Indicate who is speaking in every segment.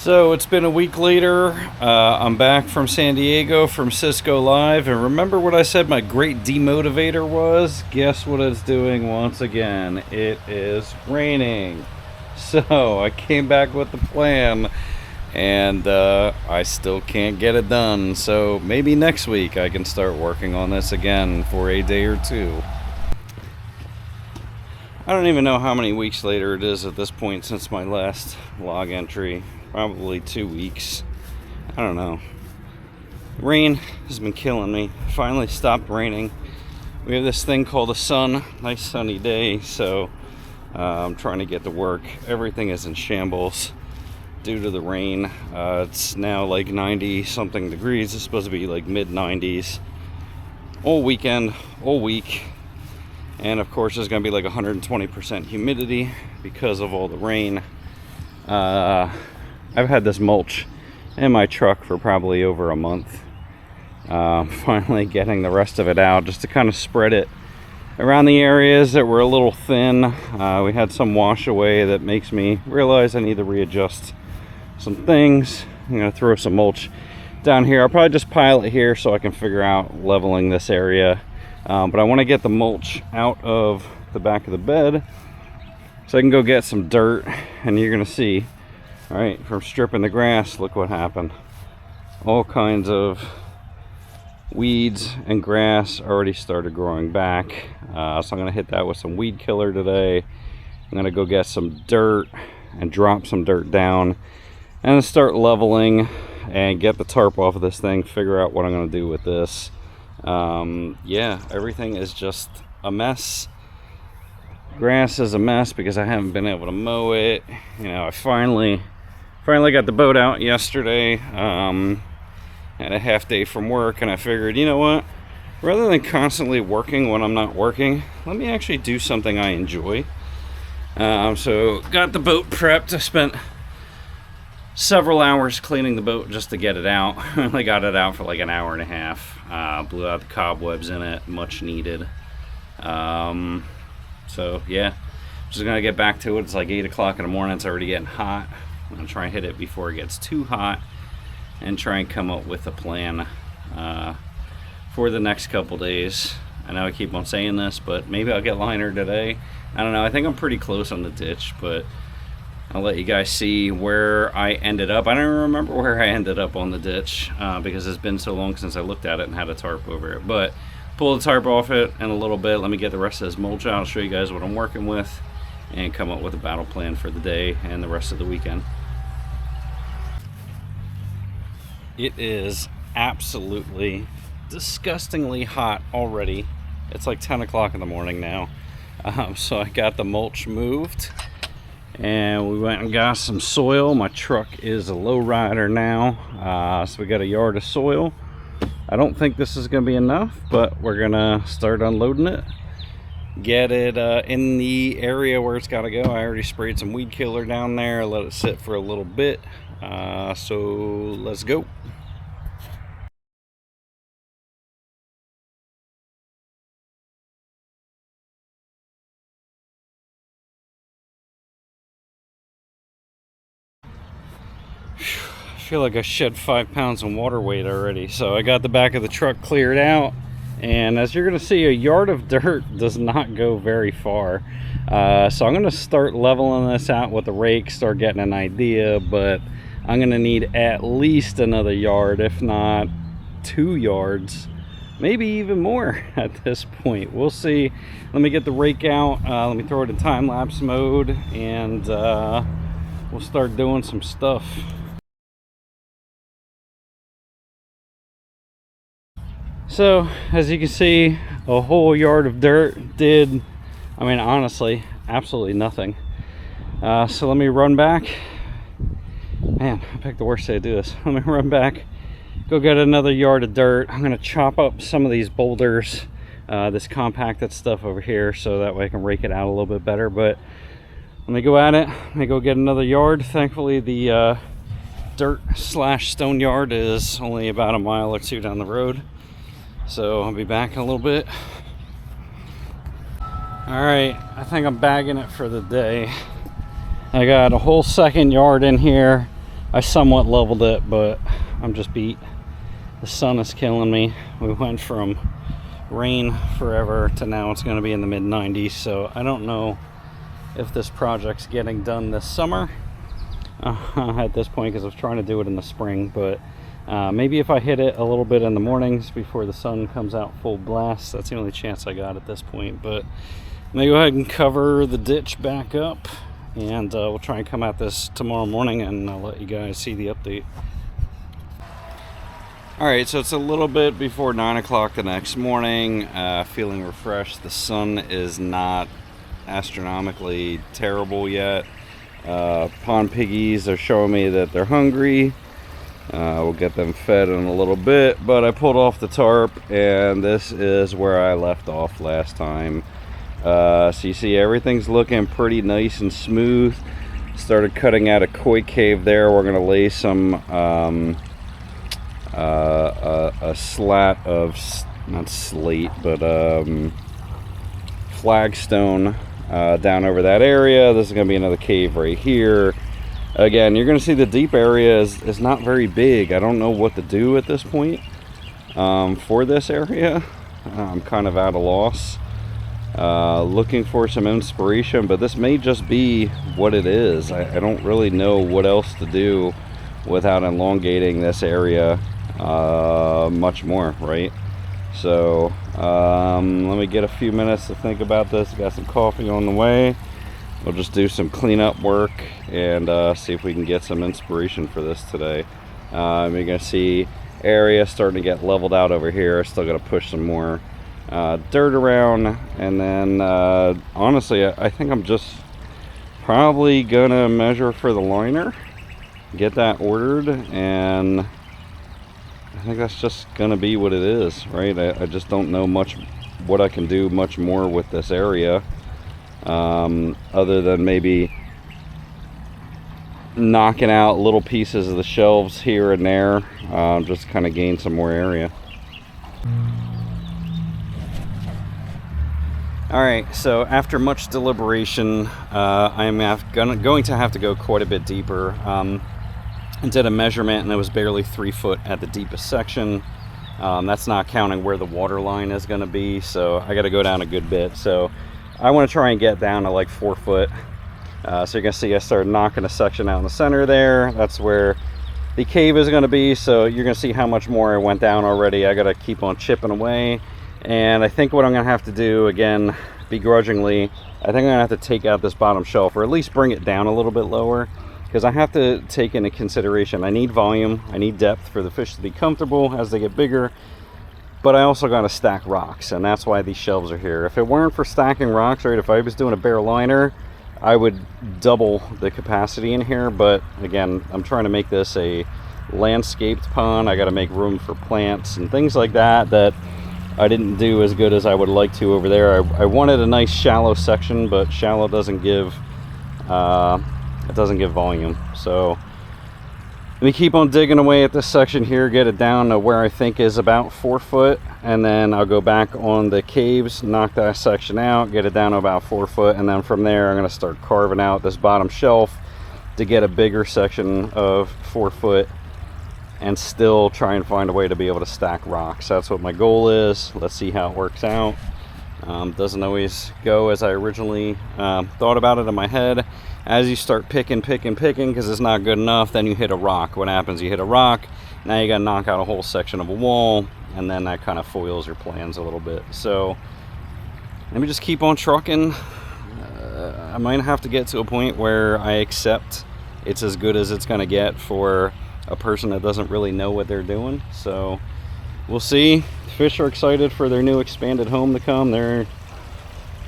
Speaker 1: So it's been a week later. I'm back from San Diego from Cisco Live, and remember what I said my great demotivator was? Guess what it's doing once again? It is raining. So I came back with the plan, and I still can't get it done. So maybe next week I can start working on this again for a day or two. I don't even know how many weeks later it is at this point since my last log entry. Probably 2 weeks. I don't know. Rain has been killing me. Finally stopped raining. We have this thing called the sun. Nice sunny day, so I'm trying to get to work. Everything is in shambles due to the rain. It's now like 90 something degrees. It's supposed to be like mid 90s all weekend, all week. And of course there's going to be like 120% humidity because of all the rain. I've had this mulch in my truck for probably over a month. Finally getting the rest of it out just to kind of spread it around the areas that were a little thin. We had some wash away that makes me realize I need to readjust some things. I'm going to throw some mulch down here. I'll probably just pile it here so I can figure out leveling this area. But I want to get the mulch out of the back of the bed so I can go get some dirt, and you're going to see. All right, from stripping the grass, look what happened. All kinds of weeds and grass already started growing back. So I'm gonna hit that with some weed killer today. I'm gonna go get some dirt and drop some dirt down and then start leveling and get the tarp off of this thing, figure out what I'm gonna do with this. Yeah, everything is just a mess. Grass is a mess because I haven't been able to mow it. You know, I finally got the boat out yesterday. Had a half day from work, and I figured, you know what, rather than constantly working when I'm not working, let me actually do something I enjoy. So got the boat prepped. I spent several hours cleaning the boat just to get it out. I only got it out for like an hour and a half. Blew out the cobwebs in it, much needed. So yeah, just gonna get back to it. It's like 8 o'clock in the morning. It's already getting hot. I'm gonna try and hit it before it gets too hot and try and come up with a plan for the next couple days. I know I keep on saying this, but maybe I'll get liner today. I don't know. I think I'm pretty close on the ditch, but I'll let you guys see where I ended up. I don't even remember where I ended up on the ditch because it's been so long since I looked at it and had a tarp over it. But pull the tarp off it in a little bit. Let me get the rest of this mulch out. I'll show you guys what I'm working with and come up with a battle plan for the day and the rest of the weekend. It is absolutely disgustingly hot already. It's like 10 o'clock in the morning now. So I got the mulch moved and we went and got some soil. My truck is a low rider now. So we got a yard of soil. I don't think this is going to be enough, but we're going to start unloading it. Get it in the area where it's got to go. I already sprayed some weed killer down there. Let it sit for a little bit. So let's go. I feel like I shed 5 pounds in water weight already. So I got the back of the truck cleared out, and as you're going to see, a yard of dirt does not go very far. So I'm going to start leveling this out with the rake, start getting an idea, but I'm going to need at least another yard, if not 2 yards, maybe even more at this point. We'll see. Let me get the rake out. Let me throw it in time-lapse mode, and we'll start doing some stuff. So as you can see, a whole yard of dirt did, I mean, honestly, absolutely nothing. So let me run back. Man, I picked the worst day to do this. Let me run back, go get another yard of dirt. I'm gonna chop up some of these boulders, this compacted stuff over here, so that way I can rake it out a little bit better. But let me go at it. Let me go get another yard. Thankfully, the dirt/stone yard is only about a mile or two down the road. So I'll be back in a little bit. All right, I think I'm bagging it for the day. I got a whole second yard in here. I somewhat leveled it, but I'm just beat. The sun is killing me. We went from rain forever to now it's going to be in the mid 90s, so I don't know if this project's getting done this summer at this point, because I was trying to do it in the spring, but maybe if I hit it a little bit in the mornings before the sun comes out full blast. That's the only chance I got at this point. But let me go ahead and cover the ditch back up, and we'll try and come at this tomorrow morning, and I'll let you guys see the update. Alright, so it's a little bit before 9 o'clock the next morning. Feeling refreshed. The sun is not astronomically terrible yet. Pond piggies are showing me that they're hungry. We'll get them fed in a little bit, but I pulled off the tarp, and this is where I left off last time. So you see everything's looking pretty nice and smooth. Started cutting out a koi cave there. We're going to lay some a slat of, not slate, but flagstone down over that area. This is going to be another cave right here. Again, you're going to see the deep area is not very big. I don't know what to do at this point for this area. I'm kind of at a loss. Looking for some inspiration, but this may just be what it is. I don't really know what else to do without elongating this area much more, right? So let me get a few minutes to think about this. Got some coffee on the way. We'll just do some cleanup work and see if we can get some inspiration for this today. You're gonna see area starting to get leveled out over here. Still gotta push some more dirt around, and then honestly I think I'm just probably gonna measure for the liner, get that ordered, and I think that's just gonna be what it is, right? I just don't know much what I can do much more with this area, other than maybe knocking out little pieces of the shelves here and there, just kind of gain some more area. Alright, so after much deliberation, I'm going to have to go quite a bit deeper. I did a measurement, and it was barely 3 foot at the deepest section. That's not counting where the water line is going to be, so I got to go down a good bit. So I want to try and get down to like 4 foot. So you're going to see I started knocking a section out in the center there. That's where the cave is going to be, so you're going to see how much more I went down already. I got to keep on chipping away, and I think what I'm going to have to do, again, begrudgingly, I think I'm going to have to take out this bottom shelf, or at least bring it down a little bit lower, because I have to take into consideration I need volume, I need depth for the fish to be comfortable as they get bigger, but I also got to stack rocks, and that's why these shelves are here. If it weren't for stacking rocks, right, if I was doing a bare liner, I would double the capacity in here. But again, I'm trying to make this a landscaped pond. I got to make room for plants and things like that I didn't do as good as I would like to over there. I wanted a nice shallow section, but shallow doesn't give it doesn't give volume. So let me keep on digging away at this section here, get it down to where I think is about 4 foot, and then I'll go back on the caves, knock that section out, get it down to about 4 foot, and then from there I'm going to start carving out this bottom shelf to get a bigger section of 4 foot, and still try and find a way to be able to stack rocks. That's what my goal is. Let's see how it works out. Doesn't always go as I originally thought about it in my head. As you start picking because it's not good enough, then you hit a rock. What happens? You hit a rock, now you got to knock out a whole section of a wall, and then that kind of foils your plans a little bit. So let me just keep on trucking. I might have to get to a point where I accept it's as good as it's going to get for a person that doesn't really know what they're doing. So we'll see. Fish are excited for their new expanded home to come. They're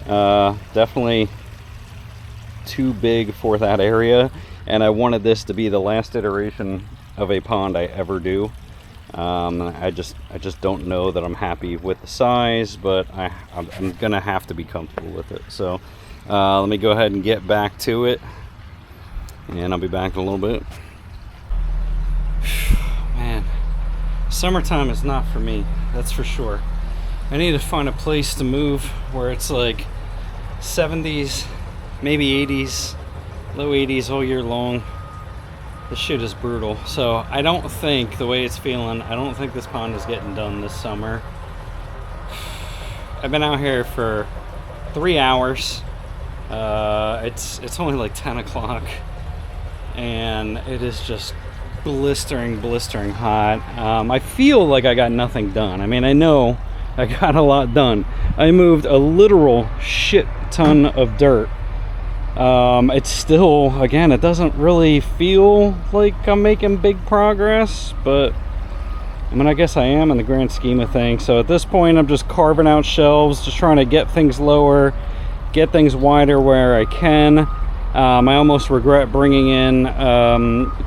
Speaker 1: definitely too big for that area, and I wanted this to be the last iteration of a pond I ever do. I just don't know that I'm happy with the size, but I'm gonna have to be comfortable with it. So let me go ahead and get back to it, and I'll be back in a little bit. Man, summertime is not for me, that's for sure. I need to find a place to move where it's like 70s, maybe 80s, low 80s all year long. this shit is brutal. So I don't think, the way it's feeling, I don't think this pond is getting done this summer. I've been out here for 3 hours. It's only like 10 o'clock and it is just blistering hot. I feel like I got nothing done. I mean, I know I got a lot done. I moved a literal shit ton of dirt. It's still, again, it doesn't really feel like I'm making big progress, but I mean, I guess I am in the grand scheme of things. So at this point, I'm just carving out shelves, just trying to get things lower, get things wider where I can. I almost regret bringing in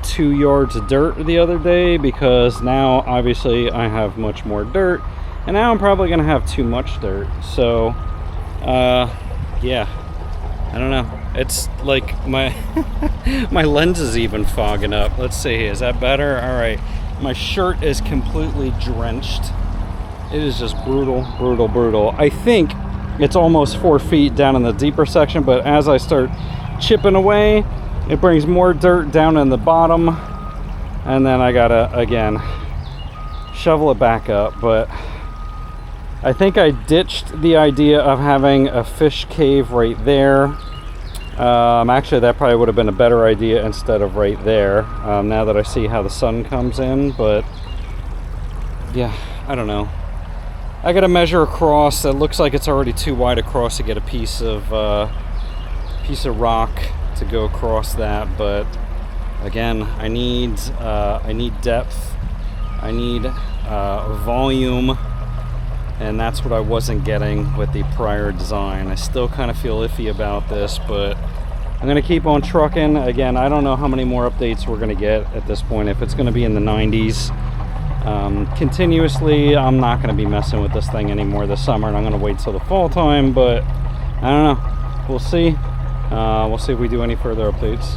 Speaker 1: 2 yards of dirt the other day, because now obviously I have much more dirt, and now I'm probably gonna have too much dirt. So yeah, I don't know. It's like my my lens is even fogging up. Let's see, is that better? All right, my shirt is completely drenched. It is just brutal. I think it's almost 4 feet down in the deeper section, but as I start chipping away, it brings more dirt down in the bottom, and then I gotta again shovel it back up. But I think I ditched the idea of having a fish cave right there. Actually, that probably would have been a better idea instead of right there, now that I see how the sun comes in. But yeah, I don't know. I gotta measure across. It looks like it's already too wide across to get a piece of rock to go across that. But again, I need depth, I need volume, and that's what I wasn't getting with the prior design. I still kind of feel iffy about this, but I'm gonna keep on trucking. Again, I don't know how many more updates we're gonna get at this point. If it's gonna be in the 90s continuously, I'm not gonna be messing with this thing anymore this summer, and I'm gonna wait till the fall time. But I don't know, we'll see. We'll see if we do any further updates.